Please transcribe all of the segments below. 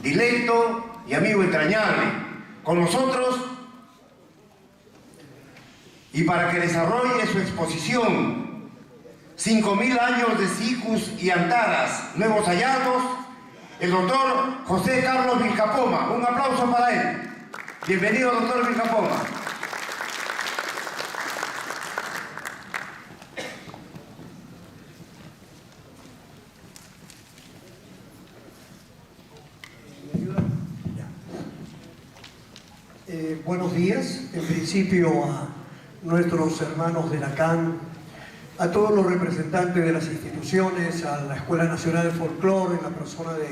dilecto y amigo entrañable, con nosotros, y para que desarrolle su exposición 5.000 años de sicus y antaras, nuevos hallazgos, el doctor José Carlos Vilcapoma. Un aplauso para él. Bienvenido, doctor Vilcapoma. Buenos días, en principio a nuestros hermanos de la CAN, a todos los representantes de las instituciones, a la Escuela Nacional de Folclore, en la persona de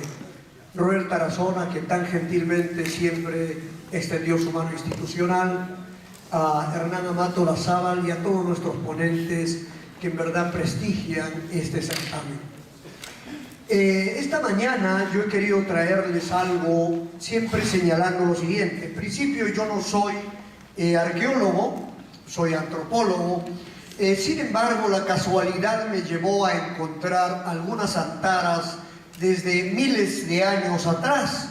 Roel Tarazona, que tan gentilmente siempre extendió su mano institucional, a Hernán Amato Lazábal y a todos nuestros ponentes que en verdad prestigian este certamen. Esta mañana yo he querido traerles algo siempre señalando lo siguiente. En principio yo no soy arqueólogo, soy antropólogo. Sin embargo, la casualidad me llevó a encontrar algunas antaras desde miles de años atrás.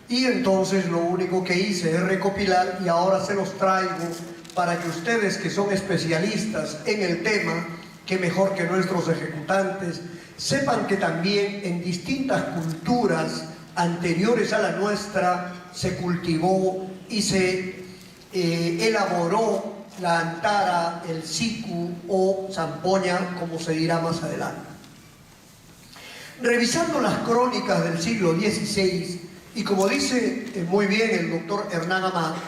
Y entonces lo único que hice es recopilar y ahora se los traigo para que ustedes, que son especialistas en el tema, que mejor que nuestros ejecutantes, sepan que también en distintas culturas anteriores a la nuestra se cultivó y se elaboró la antara, el sicu o zampoña, como se dirá más adelante. Revisando las crónicas del siglo XVI, y como dice muy bien el doctor Hernán Amato,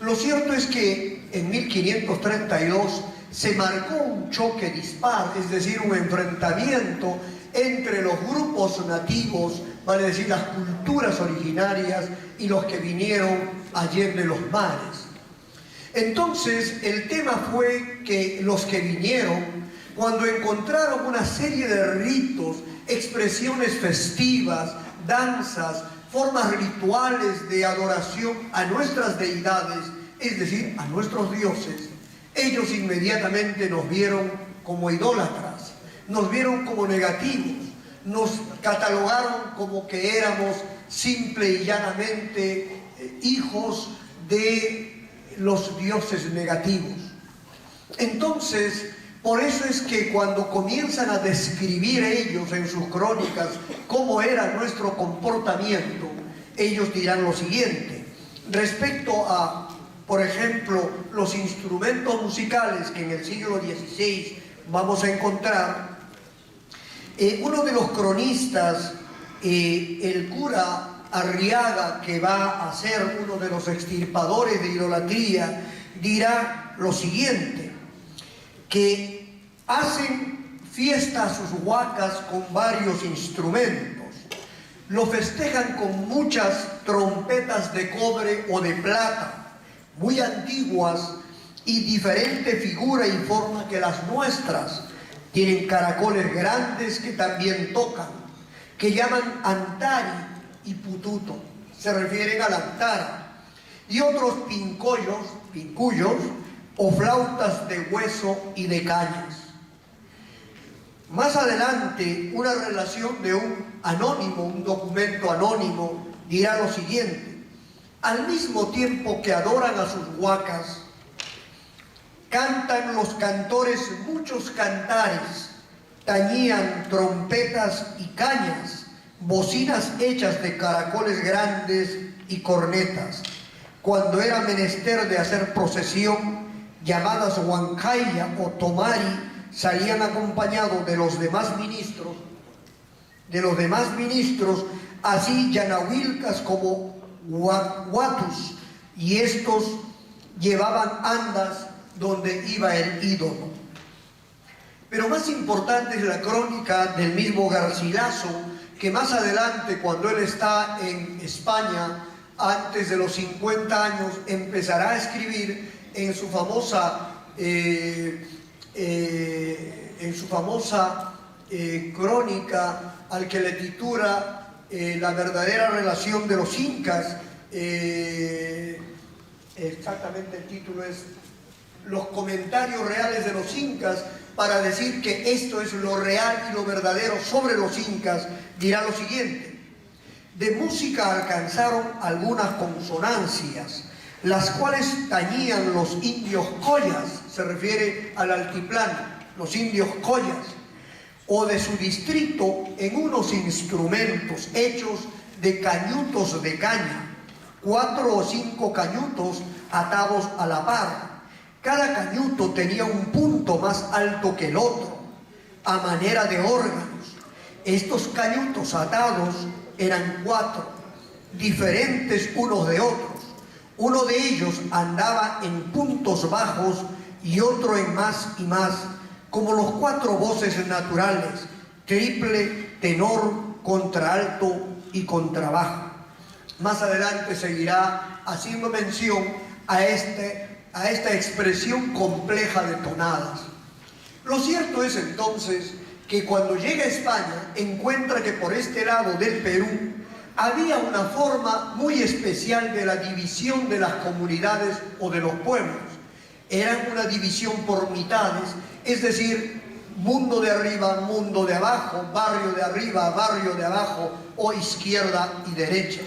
lo cierto es que en 1532 se marcó un choque dispar, es decir, un enfrentamiento entre los grupos nativos, vale decir, las culturas originarias y los que vinieron allende los mares. Entonces, el tema fue que los que vinieron, cuando encontraron una serie de ritos, expresiones festivas, danzas, formas rituales de adoración a nuestras deidades, es decir, a nuestros dioses, ellos inmediatamente nos vieron como idólatras, nos vieron como negativos, nos catalogaron como que éramos simple y llanamente hijos de los dioses negativos. Entonces, por eso es que cuando comienzan a describir ellos en sus crónicas cómo era nuestro comportamiento, ellos dirán lo siguiente, respecto a, por ejemplo, los instrumentos musicales que en el siglo XVI vamos a encontrar. Uno de los cronistas, el cura Arriaga, que va a ser uno de los extirpadores de idolatría, dirá lo siguiente, que hacen fiesta a sus huacas con varios instrumentos, lo festejan con muchas trompetas de cobre o de plata, muy antiguas y diferente figura y forma que las nuestras. Tienen caracoles grandes que también tocan, que llaman antari y pututo, se refieren al antara, y otros pincuyos o flautas de hueso y de cañas. Más adelante, una relación de un anónimo, un documento anónimo, dirá lo siguiente: al mismo tiempo que adoran a sus huacas, cantan los cantores muchos cantares, tañían trompetas y cañas, bocinas hechas de caracoles grandes y cornetas. Cuando era menester de hacer procesión, llamadas huancaya o tomari, salían acompañados de los demás ministros, así yanahuilcas como huatus, y estos llevaban andas donde iba el ídolo. Pero más importante es la crónica del mismo Garcilaso, que más adelante, cuando él está en España, antes de los 50 años, empezará a escribir en su famosa crónica, al que le titula La verdadera relación de los incas. Exactamente el título es Los comentarios reales de los incas, para decir que esto es lo real y lo verdadero sobre los incas. Dirá lo siguiente: De música alcanzaron algunas consonancias, las cuales tañían los indios collas, se refiere al altiplano, los indios collas, o de su distrito en unos instrumentos hechos de cañutos de caña, 4 o 5 cañutos atados a la par. Cada cañuto tenía un punto más alto que el otro, a manera de órganos. Estos cañutos atados eran 4, diferentes unos de otros. Uno de ellos andaba en puntos bajos y otro en más y más, como los 4 voces naturales, triple, tenor, contraalto y contrabajo. Más adelante seguirá haciendo mención a esta expresión compleja de tonadas. Lo cierto es entonces que cuando llega a España encuentra que por este lado del Perú había una forma muy especial de la división de las comunidades o de los pueblos. Eran una división por mitades, es decir, mundo de arriba, mundo de abajo, barrio de arriba, barrio de abajo, o izquierda y derecha.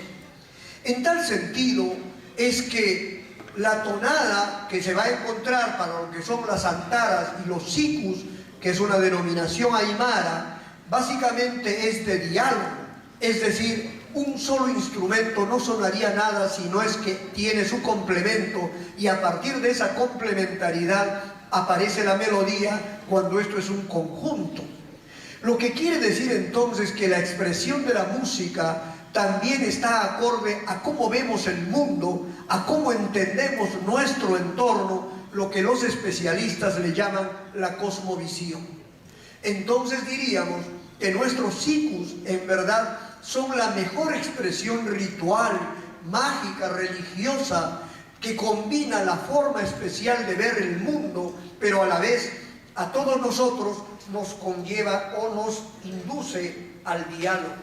En tal sentido es que la tonada que se va a encontrar para lo que son las antaras y los sicus, que es una denominación aymara, básicamente es de diálogo, es decir, un solo instrumento no sonaría nada si no es que tiene su complemento, y a partir de esa complementariedad aparece la melodía cuando esto es un conjunto. Lo que quiere decir entonces que la expresión de la música también está acorde a cómo vemos el mundo, a cómo entendemos nuestro entorno, lo que los especialistas le llaman la cosmovisión. Entonces diríamos que nuestros sikus en verdad son la mejor expresión ritual, mágica, religiosa, que combina la forma especial de ver el mundo, pero a la vez a todos nosotros nos conlleva o nos induce al diálogo.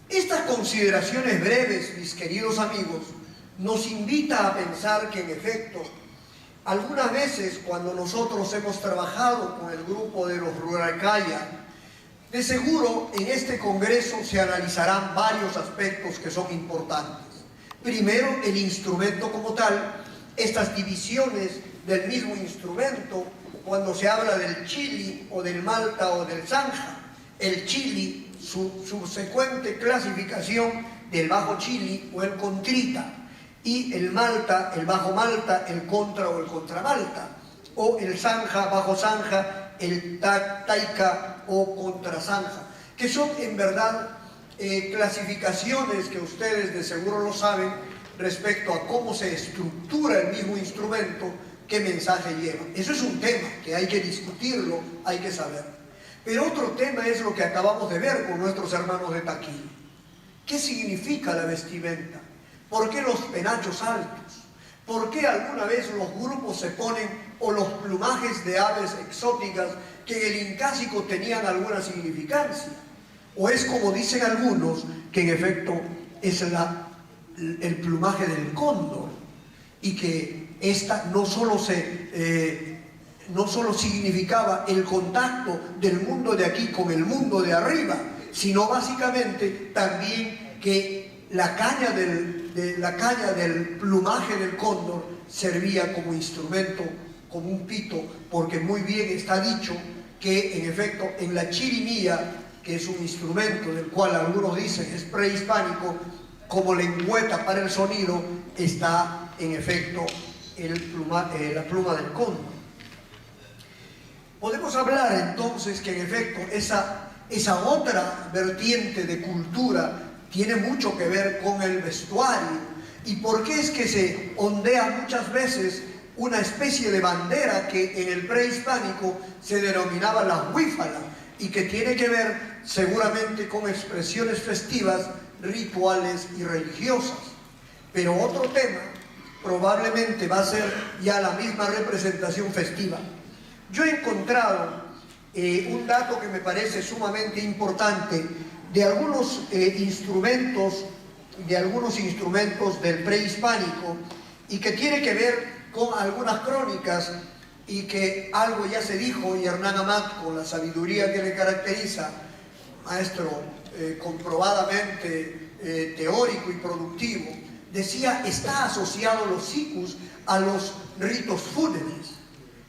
Estas consideraciones breves, mis queridos amigos, nos invita a pensar que en efecto, algunas veces cuando nosotros hemos trabajado con el grupo de los Ruralcaya, de seguro en este congreso se analizarán varios aspectos que son importantes. Primero, el instrumento como tal, estas divisiones del mismo instrumento, cuando se habla del chili o del malta o del zanja, el chili, su subsecuente clasificación del bajo chili o el contrita, y el malta, el bajo malta, el contra o el contramalta, o el zanja, bajo zanja, el taika o contrazanja, que son en verdad clasificaciones que ustedes de seguro lo saben respecto a cómo se estructura el mismo instrumento, qué mensaje lleva. Eso es un tema que hay que discutirlo, hay que saber. Pero otro tema es lo que acabamos de ver con nuestros hermanos de Taquín. ¿Qué significa la vestimenta? ¿Por qué los penachos altos? ¿Por qué alguna vez los grupos se ponen, o los plumajes de aves exóticas que en el incásico tenían alguna significancia? ¿O es como dicen algunos, que en efecto es el plumaje del cóndor, y que esta no solo significaba el contacto del mundo de aquí con el mundo de arriba, sino básicamente también que la caña del plumaje del cóndor servía como instrumento, como un pito, porque muy bien está dicho que en efecto en la chirimía, que es un instrumento del cual algunos dicen es prehispánico, como lengüeta para el sonido está en efecto la pluma del cóndor. Podemos hablar entonces que en efecto esa otra vertiente de cultura tiene mucho que ver con el vestuario. ¿Y por qué es que se ondea muchas veces una especie de bandera que en el prehispánico se denominaba la huífala, y que tiene que ver seguramente con expresiones festivas, rituales y religiosas? Pero otro tema probablemente va a ser ya la misma representación festiva. Yo he encontrado un dato que me parece sumamente importante de algunos instrumentos del prehispánico, y que tiene que ver con algunas crónicas, y que algo ya se dijo, y Hernán Amat, con la sabiduría que le caracteriza, maestro comprobadamente teórico y productivo, decía, está asociado los sikus a los ritos fúnebres.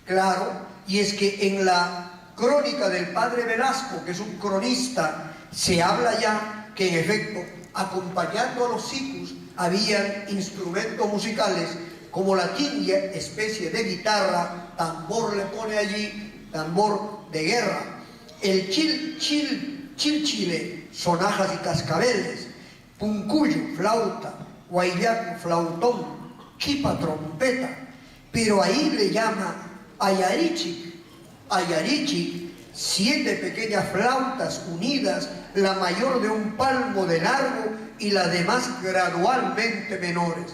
Claro, y es que en la crónica del padre Velasco, que es un cronista, se habla ya que en efecto, acompañando a los sikus, habían instrumentos musicales como la tindia, especie de guitarra, tambor le pone allí, tambor de guerra, el chilchile, sonajas y cascabeles, puncuyo, flauta, guaylaco, flautón, chipa, trompeta, pero ahí le llama ayarichik, 7 pequeñas flautas unidas, la mayor de un palmo de largo y las demás gradualmente menores.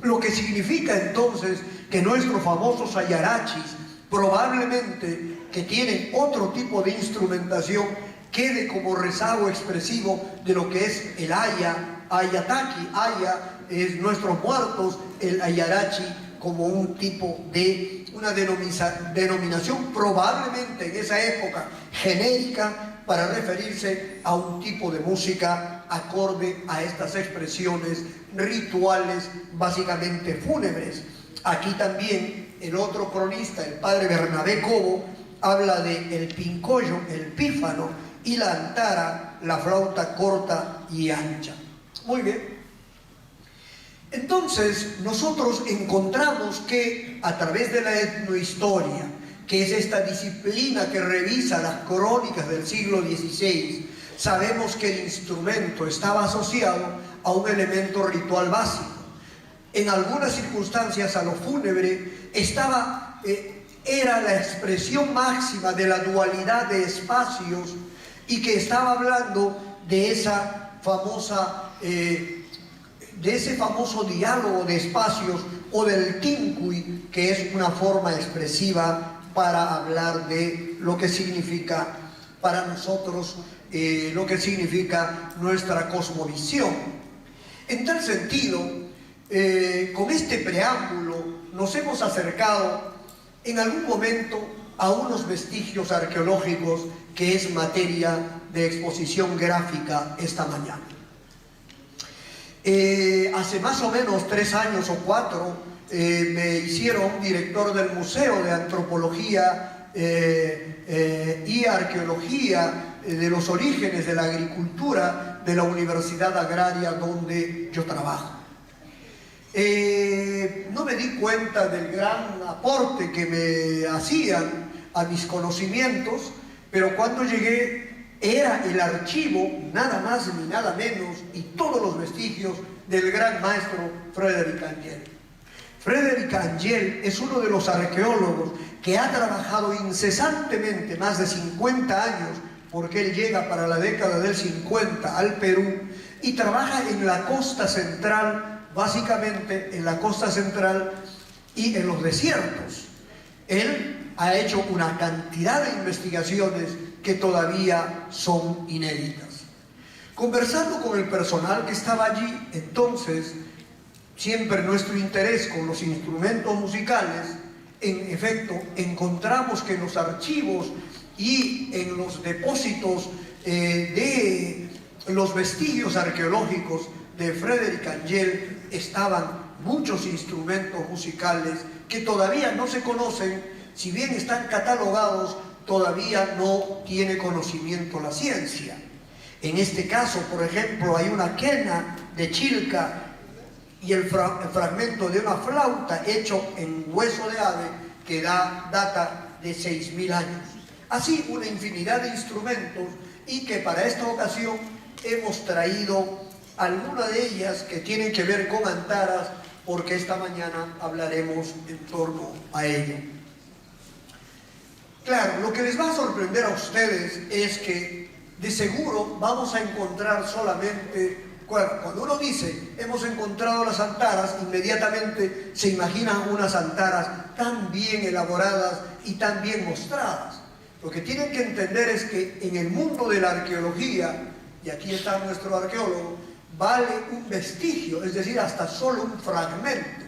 Lo que significa entonces que nuestros famosos ayarachis, probablemente que tienen otro tipo de instrumentación, quede como rezago expresivo de lo que es el aya, ayataki, aya es nuestros muertos, el ayarachi como un tipo de una denominación probablemente en esa época genérica para referirse a un tipo de música acorde a estas expresiones rituales básicamente fúnebres. Aquí también el otro cronista, el padre Bernabé Cobo, habla de el pincollo, el pífano y la antara, la flauta corta y ancha. Muy bien. Entonces, nosotros encontramos que a través de la etnohistoria, que es esta disciplina que revisa las crónicas del siglo XVI, sabemos que el instrumento estaba asociado a un elemento ritual básico. En algunas circunstancias a lo fúnebre era la expresión máxima de la dualidad de espacios y que estaba hablando de esa famosa de ese famoso diálogo de espacios o del tinkui, que es una forma expresiva para hablar de lo que significa para nosotros, lo que significa nuestra cosmovisión. En tal sentido, con este preámbulo nos hemos acercado en algún momento a unos vestigios arqueológicos que es materia de exposición gráfica esta mañana. Hace más o menos 3 años o 4 me hicieron director del Museo de Antropología y Arqueología de los Orígenes de la Agricultura de la Universidad Agraria donde yo trabajo. No me di cuenta del gran aporte que me hacían a mis conocimientos, pero cuando llegué era el archivo, nada más ni nada menos, y todos los vestigios del gran maestro Frédéric Angel. Frédéric Angel es uno de los arqueólogos que ha trabajado incesantemente más de 50 años, porque él llega para la década del 50 al Perú y trabaja en la costa central, básicamente en la costa central y en los desiertos. Él ha hecho una cantidad de investigaciones que todavía son inéditas. Conversando con el personal que estaba allí, entonces, siempre nuestro interés con los instrumentos musicales, en efecto, encontramos que en los archivos y en los depósitos de los vestigios arqueológicos de Frédéric Angel estaban muchos instrumentos musicales que todavía no se conocen, si bien están catalogados, todavía no tiene conocimiento la ciencia. En este caso, por ejemplo, hay una quena de chilca y el fragmento de una flauta hecho en hueso de ave que data de 6.000 años. Así, una infinidad de instrumentos y que para esta ocasión hemos traído algunas de ellas que tienen que ver con antaras, porque esta mañana hablaremos en torno a ello. Claro, lo que les va a sorprender a ustedes es que de seguro vamos a encontrar solamente, cuando uno dice hemos encontrado las antaras, inmediatamente se imaginan unas antaras tan bien elaboradas y tan bien mostradas. Lo que tienen que entender es que en el mundo de la arqueología, y aquí está nuestro arqueólogo, vale un vestigio, es decir, hasta solo un fragmento.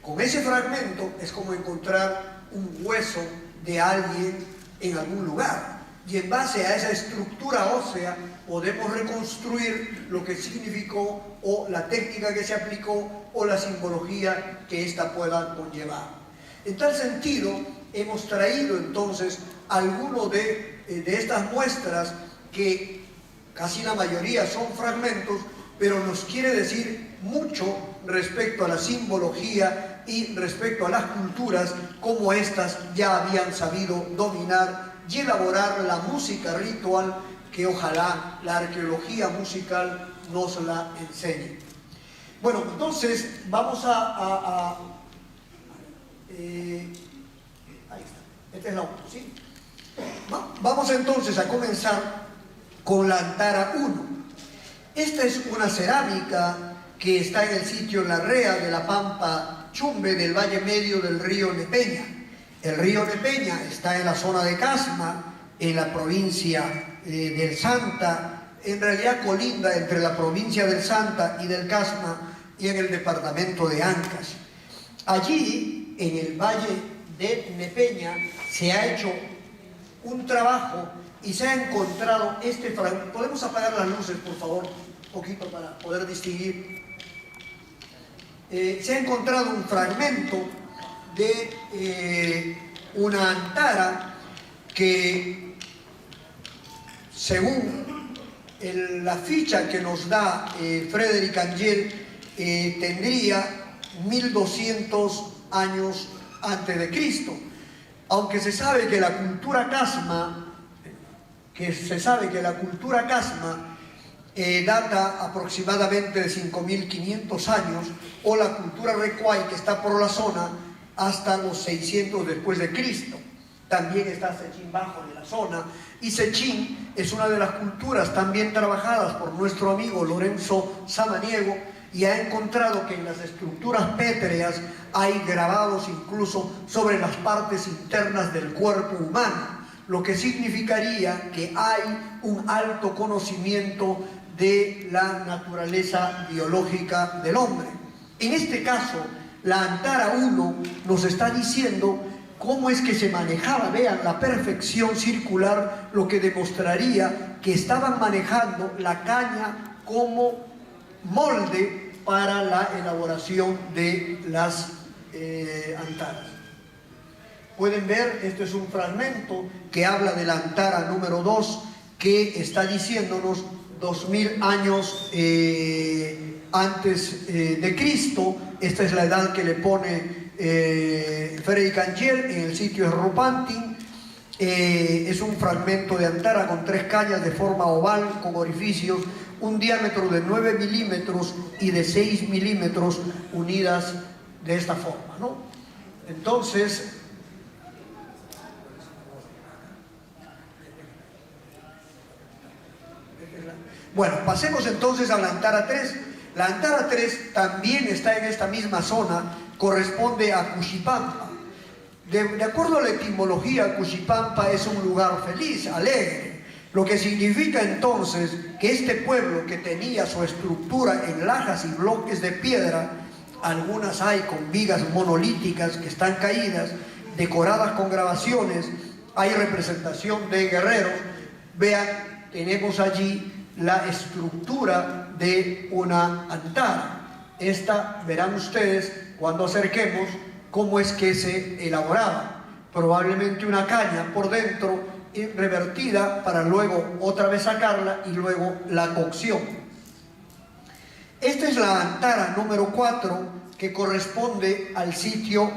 Con ese fragmento es como encontrar un hueso de alguien en algún lugar. y en base a esa estructura ósea podemos reconstruir lo que significó o la técnica que se aplicó o la simbología que ésta pueda conllevar. En tal sentido, hemos traído entonces algunos de estas muestras que casi la mayoría son fragmentos, pero nos quiere decir mucho respecto a la simbología y respecto a las culturas, como éstas ya habían sabido dominar y elaborar la música ritual que ojalá la arqueología musical nos la enseñe. Bueno, entonces vamos ahí está, esta es la 1, ¿sí? Vamos entonces a comenzar con la Antara 1. Esta es una cerámica que está en el sitio Larrea de la Pampa Chumbe del Valle Medio del río Nepeña. El río Nepeña está en la zona de Casma, en la provincia del Santa, en realidad colinda entre la provincia del Santa y del Casma y en el departamento de Ancas. Allí, en el Valle de Nepeña, se ha hecho un trabajo y se ha encontrado este fragmento. ¿Podemos apagar las luces, por favor? Un poquito para poder distinguir. Se ha encontrado un fragmento de una antara que, según la ficha que nos da Frederick Angel, tendría 1200 años antes de Cristo. Aunque se sabe que la cultura Casma, data aproximadamente de 5500 años, o la cultura Recuay, que está por la zona, hasta los 600 después de Cristo. También está Sechín Bajo en la zona, y Sechín es una de las culturas también trabajadas por nuestro amigo Lorenzo Samaniego, y ha encontrado que en las estructuras pétreas hay grabados incluso sobre las partes internas del cuerpo humano, lo que significaría que hay un alto conocimiento de la naturaleza biológica del hombre. En este caso, la Antara 1 nos está diciendo cómo es que se manejaba, vean, la perfección circular, lo que demostraría que estaban manejando la caña como molde para la elaboración de las antaras. Pueden ver, esto es un fragmento que habla de la Antara número 2, que está diciéndonos 2000 años antes de Cristo. Esta es la edad que le pone Frederick Angel en el sitio de Rupantin. Es un fragmento de antara con 3 cañas de forma oval con orificios, un diámetro de 9 milímetros y de 6 milímetros unidas de esta forma, ¿no? Entonces, bueno, pasemos entonces a la Antara 3. La Antara 3 también está en esta misma zona, corresponde a Cuchipampa. De acuerdo a la etimología, Cuchipampa es un lugar feliz, alegre, lo que significa entonces que este pueblo, que tenía su estructura en lajas y bloques de piedra, algunas hay con vigas monolíticas que están caídas, decoradas con grabaciones, hay representación de guerreros. Vean, tenemos allí la estructura de una antara. Esta, verán ustedes cuando acerquemos cómo es que se elaboraba. Probablemente una caña por dentro revertida para luego otra vez sacarla y luego la cocción. Esta es la antara número 4, que corresponde al sitio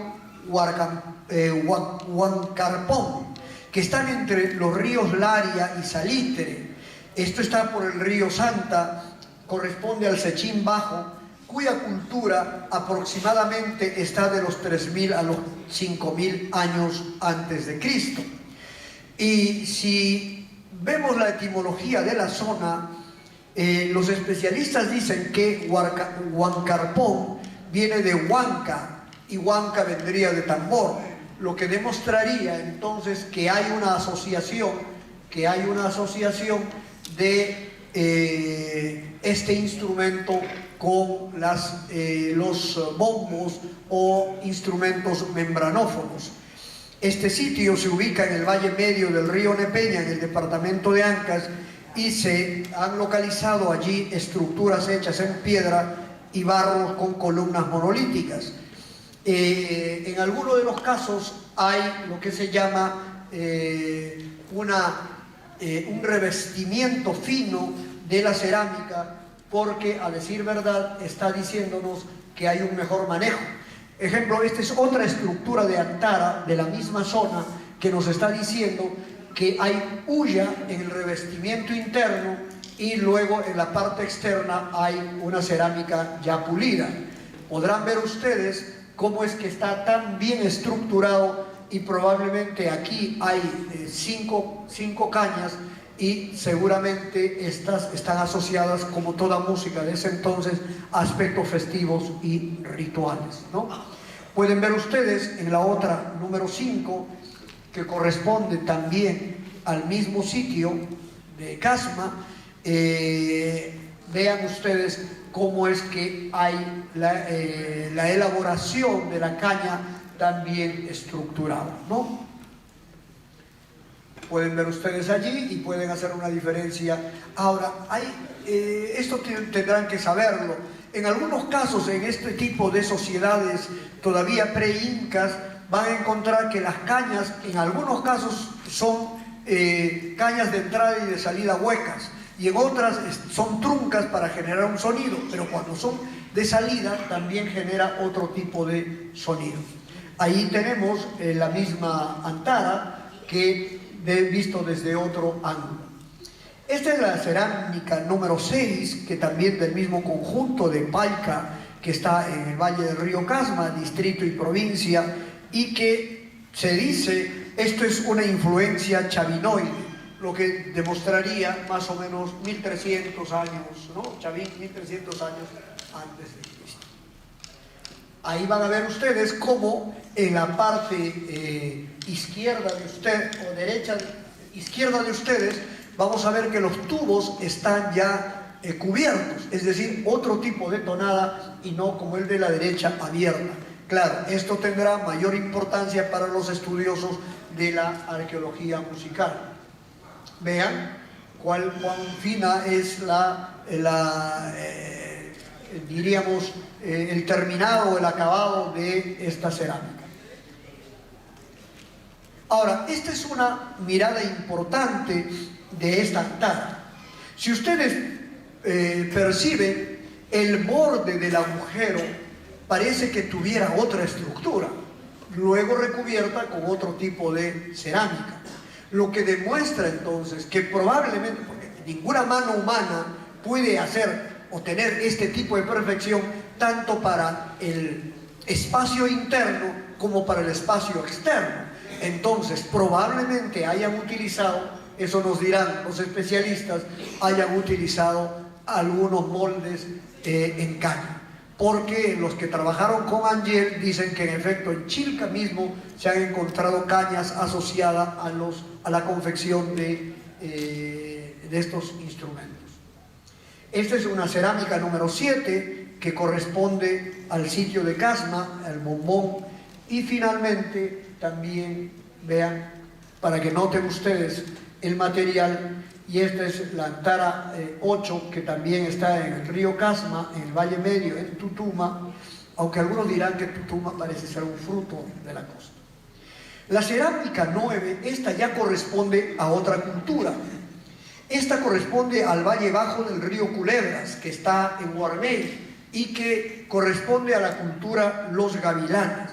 Huancarpón, que están entre los ríos Laria y Salitre. Esto está por el río Santa, corresponde al Sechín Bajo, cuya cultura aproximadamente está de los 3000 a los 5000 años antes de Cristo. Y si vemos la etimología de la zona, los especialistas dicen que Huancarpón viene de huanca, y huanca vendría de tambor, lo que demostraría entonces que hay una asociación, de este instrumento con los bombos o instrumentos membranófonos. Este sitio se ubica en el valle medio del río Nepeña, en el departamento de Ancash, y se han localizado allí estructuras hechas en piedra y barro con columnas monolíticas. En algunos de los casos hay lo que se llama un revestimiento fino de la cerámica, porque a decir verdad está diciéndonos que hay un mejor manejo. Ejemplo, esta es otra estructura de Antara de la misma zona que nos está diciendo que hay hulla en el revestimiento interno y luego en la parte externa hay una cerámica ya pulida. Podrán ver ustedes cómo es que está tan bien estructurado, y probablemente aquí hay cinco cañas, y seguramente estas están asociadas, como toda música de ese entonces, a aspectos festivos y rituales, ¿no? Pueden ver ustedes en la otra, número 5, que corresponde también al mismo sitio de Casma. Vean ustedes cómo es que hay la elaboración de la caña también estructurada, ¿no? Pueden ver ustedes allí y pueden hacer una diferencia. Ahora, esto tendrán que saberlo. En algunos casos, en este tipo de sociedades todavía pre-incas, van a encontrar que las cañas, en algunos casos, son cañas de entrada y de salida huecas, y en otras son truncas para generar un sonido, pero cuando son de salida también genera otro tipo de sonido. Ahí tenemos la misma Antara que visto desde otro ángulo. Esta es la cerámica número 6, que también del mismo conjunto de Palca, que está en el valle del río Casma, distrito y provincia, y que se dice, esto es una influencia chavinoide, lo que demostraría más o menos 1300 años, ¿no? Chavín, 1300 años antes de Cristo. Ahí van a ver ustedes cómo en la parte izquierda de usted, o derecha, izquierda de ustedes, vamos a ver que los tubos están ya cubiertos, es decir, otro tipo de tonada y no como el de la derecha abierta. Claro, esto tendrá mayor importancia para los estudiosos de la arqueología musical. Vean cuán fina es diríamos, el terminado, el acabado de esta cerámica. Ahora, esta es una mirada importante de esta Antara. Si ustedes perciben, el borde del agujero parece que tuviera otra estructura, luego recubierta con otro tipo de cerámica, lo que demuestra entonces que probablemente, porque ninguna mano humana puede hacer o tener este tipo de perfección, tanto para el espacio interno como para el espacio externo. Entonces, probablemente hayan utilizado, eso nos dirán los especialistas, hayan utilizado algunos moldes en caña. Porque los que trabajaron con Angel dicen que en efecto en Chilca mismo se han encontrado cañas asociadas a la confección de estos instrumentos. Esta es una cerámica número 7 que corresponde al sitio de Casma, el Bombón, y finalmente también vean, para que noten ustedes el material, y esta es la Antara 8, que también está en el río Casma, en el Valle Medio, en Tutuma, aunque algunos dirán que Tutuma parece ser un fruto de la costa. La cerámica 9, esta ya corresponde a otra cultura. Esta corresponde al Valle Bajo del río Culebras, que está en Guarmey, y que corresponde a la cultura Los Gavilanes.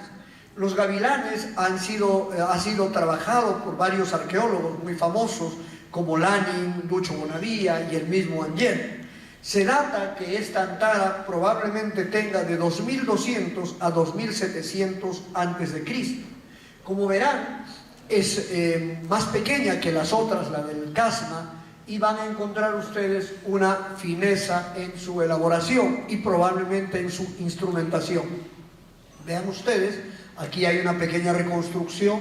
Los gavilanes ha sido trabajado por varios arqueólogos muy famosos, como Lanin, Ducho Bonavía y el mismo Angel. Se data que esta Antara probablemente tenga de 2200 a 2700 a.C. Como verán, es más pequeña que las otras, la del Casma, y van a encontrar ustedes una fineza en su elaboración y probablemente en su instrumentación. Vean ustedes, aquí hay una pequeña reconstrucción,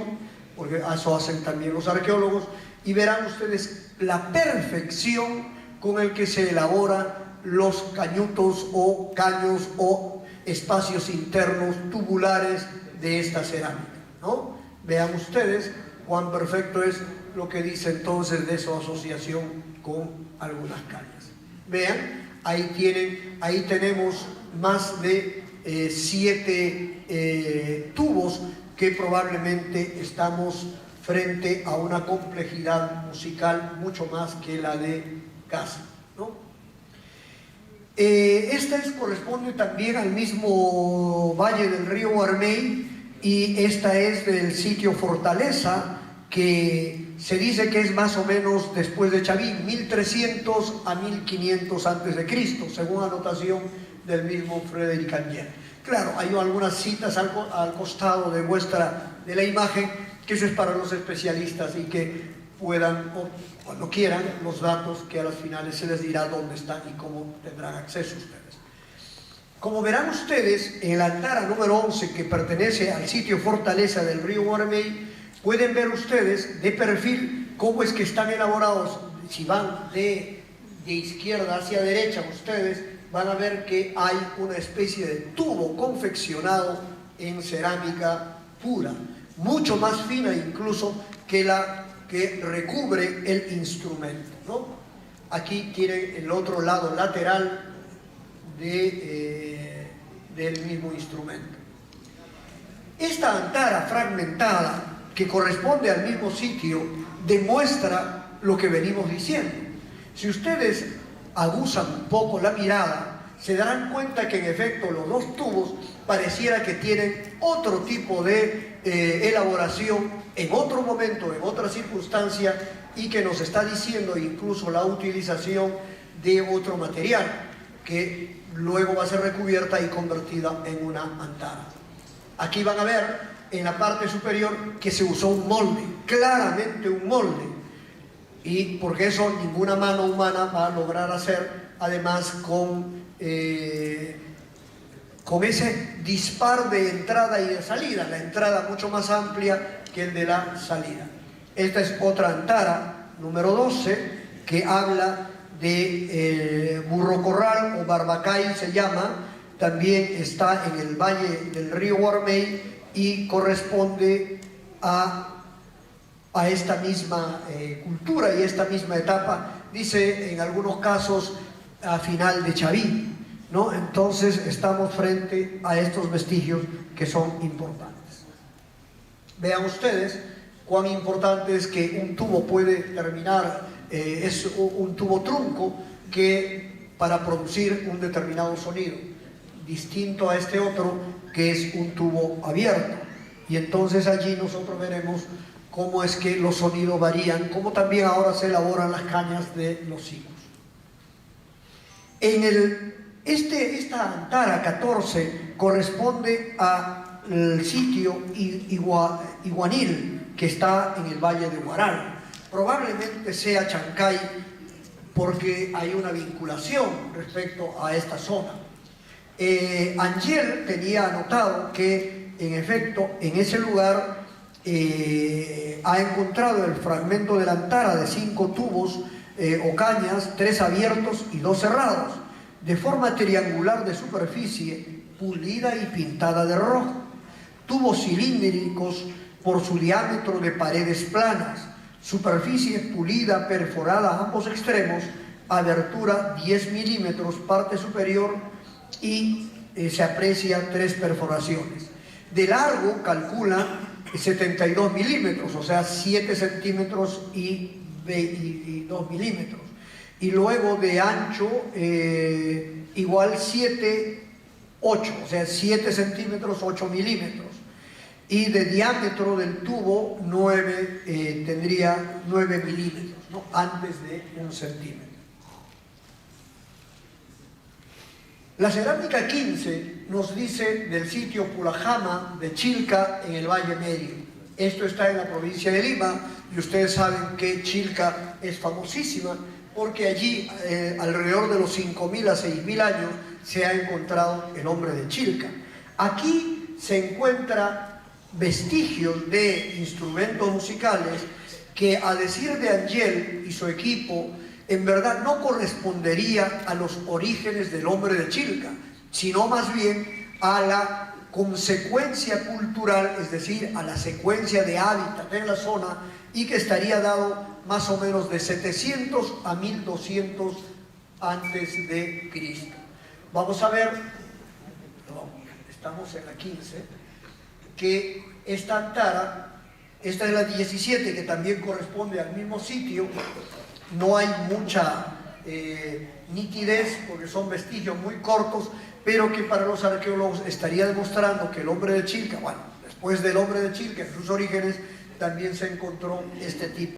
porque eso hacen también los arqueólogos, y verán ustedes la perfección con el que se elaboran los cañutos o caños o espacios internos tubulares de esta cerámica, ¿no? Vean ustedes cuán perfecto es lo que dice entonces de su asociación con algunas calles. Vean, ahí tenemos más de 7 tubos que probablemente estamos frente a una complejidad musical mucho más que la de casa, ¿no? Esta corresponde también al mismo valle del río Guarmey, y esta es del sitio Fortaleza, que se dice que es más o menos después de Chavín, 1300 a 1500 a.C., según anotación del mismo Frédéric Angiel. Claro, hay algunas citas al costado de la imagen, que eso es para los especialistas y que puedan, o cuando quieran, los datos que a las finales se les dirá dónde están y cómo tendrán acceso ustedes. Como verán ustedes, en la antara número 11, que pertenece al sitio Fortaleza del río Guarmey, pueden ver ustedes de perfil cómo es que están elaborados. Si van de izquierda hacia derecha, ustedes van a ver que hay una especie de tubo confeccionado en cerámica pura, mucho más fina incluso que la que recubre el instrumento, ¿no? Aquí tienen el otro lado lateral del mismo instrumento. Esta antara fragmentada, que corresponde al mismo sitio, demuestra lo que venimos diciendo. Si ustedes aguzan un poco la mirada, se darán cuenta que en efecto los dos tubos pareciera que tienen otro tipo de elaboración en otro momento, en otra circunstancia, y que nos está diciendo incluso la utilización de otro material que luego va a ser recubierta y convertida en una antara. Aquí van a ver en la parte superior que se usó un molde, claramente un molde, y porque eso ninguna mano humana va a lograr hacer, además con ese dispar de entrada y de salida, la entrada mucho más amplia que el de la salida. Esta es otra antara, número 12, que habla de Burro Corral o Barbacay se llama, también está en el valle del río Guarmey y corresponde a esta misma cultura y esta misma etapa, dice en algunos casos a final de Chavín, ¿no? Entonces estamos frente a estos vestigios que son importantes. Vean ustedes cuán importante es que un tubo puede terminar, es un tubo trunco que para producir un determinado sonido, distinto a este otro que es un tubo abierto. Y entonces allí nosotros veremos cómo es que los sonidos varían, cómo también ahora se elaboran las cañas de los higos. Esta antara 14 corresponde al sitio Iguanil, que está en el valle de Huaral. Probablemente sea Chancay porque hay una vinculación respecto a esta zona. Angiel tenía anotado que en efecto en ese lugar ha encontrado el fragmento de la antara de 5 tubos o cañas, 3 abiertos y 2 cerrados, de forma triangular de superficie, pulida y pintada de rojo, tubos cilíndricos por su diámetro de paredes planas, superficie pulida perforada a ambos extremos, abertura 10 milímetros, parte superior, y se aprecia 3 perforaciones. De largo calcula 72 milímetros, o sea 7 centímetros y 2 milímetros. Y luego de ancho igual 8, o sea 7 centímetros, 8 milímetros. Y de diámetro del tubo tendría 9 milímetros, ¿no? Antes de 1 centímetro. La cerámica 15 nos dice del sitio Pulajama de Chilca en el Valle Medio. Esto está en la provincia de Lima y ustedes saben que Chilca es famosísima porque allí alrededor de los 5.000 a 6.000 años se ha encontrado el hombre de Chilca. Aquí se encuentran vestigios de instrumentos musicales que, a decir de Angiel y su equipo, en verdad no correspondería a los orígenes del hombre de Chilca, sino más bien a la consecuencia cultural, es decir, a la secuencia de hábitat en la zona, y que estaría dado más o menos de 700 a 1200 antes de Cristo. Vamos a ver, estamos en la 15, que esta Antara, esta es la 17, que también corresponde al mismo sitio. No hay mucha nitidez porque son vestigios muy cortos, pero que para los arqueólogos estaría demostrando que el hombre de Chilca, bueno, después del hombre de Chilca en sus orígenes, también se encontró este tipo